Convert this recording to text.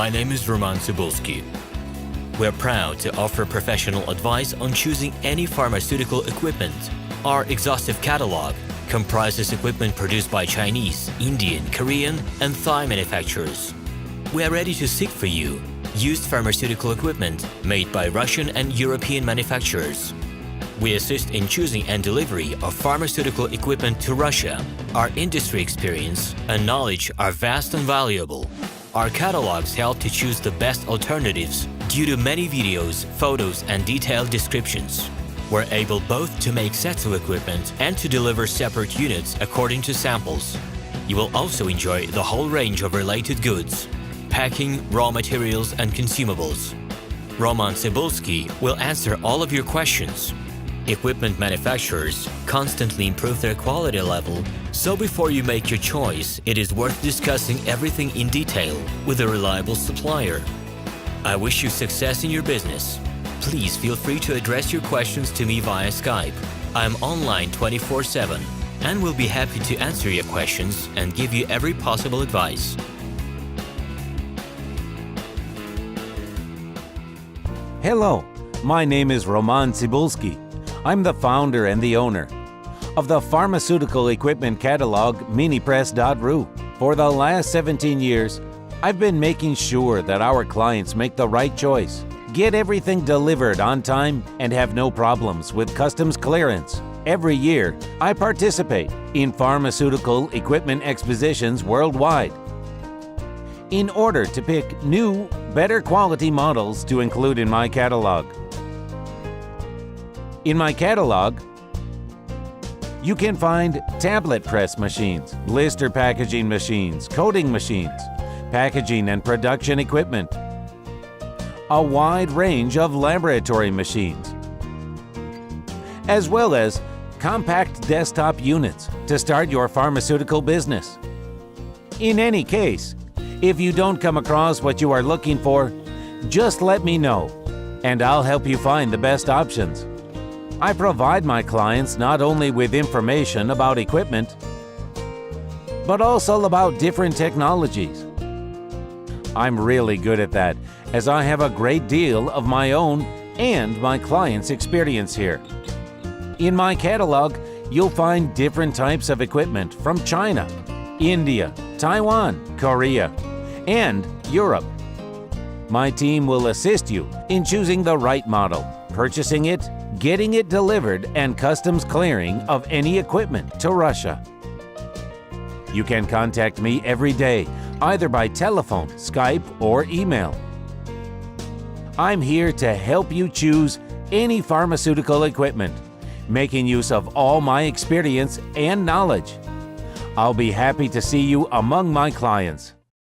My name is Roman Cybulski. We're proud to offer professional advice on choosing any pharmaceutical equipment. Our exhaustive catalog comprises equipment produced by Chinese, Indian, Korean, and Thai manufacturers. We are ready to seek for you used pharmaceutical equipment made by Russian and European manufacturers. We assist in choosing and delivery of pharmaceutical equipment to Russia. Our industry experience and knowledge are vast and valuable. Our catalogs help to choose the best alternatives due to many videos, photos, and detailed descriptions. We're able both to make sets of equipment and to deliver separate units according to samples. You will also enjoy the whole range of related goods, packing, raw materials, and consumables. Roman Cybulski will answer all of your questions. Equipment manufacturers constantly improve their quality level, so before you make your choice, it is worth discussing everything in detail with a reliable supplier. I wish you success in your business. Please feel free to address your questions to me via Skype. I'm online 24/7 and will be happy to answer your questions and give you every possible advice. Hello, my name is Roman Cybulski. I'm the founder and the owner of the pharmaceutical equipment catalog minipress.ru. For the last 17 years, I've been making sure that our clients make the right choice, get everything delivered on time, and have no problems with customs clearance. Every year, I participate in pharmaceutical equipment expositions worldwide in order to pick new, better quality models to include in my catalog. In my catalog, you can find tablet press machines, blister packaging machines, coating machines, packaging and production equipment, a wide range of laboratory machines, as well as compact desktop units to start your pharmaceutical business. In any case, if you don't come across what you are looking for, just let me know, and I'll help you find the best options. I provide my clients not only with information about equipment, but also about different technologies. I'm really good at that, as I have a great deal of my own and my clients' experience here. In my catalog, you'll find different types of equipment from China, India, Taiwan, Korea, and Europe. My team will assist you in choosing the right model, purchasing it, getting it delivered, and customs clearing of any equipment to Russia. You can contact me every day, either by telephone, Skype, or email. I'm here to help you choose any pharmaceutical equipment, making use of all my experience and knowledge. I'll be happy to see you among my clients.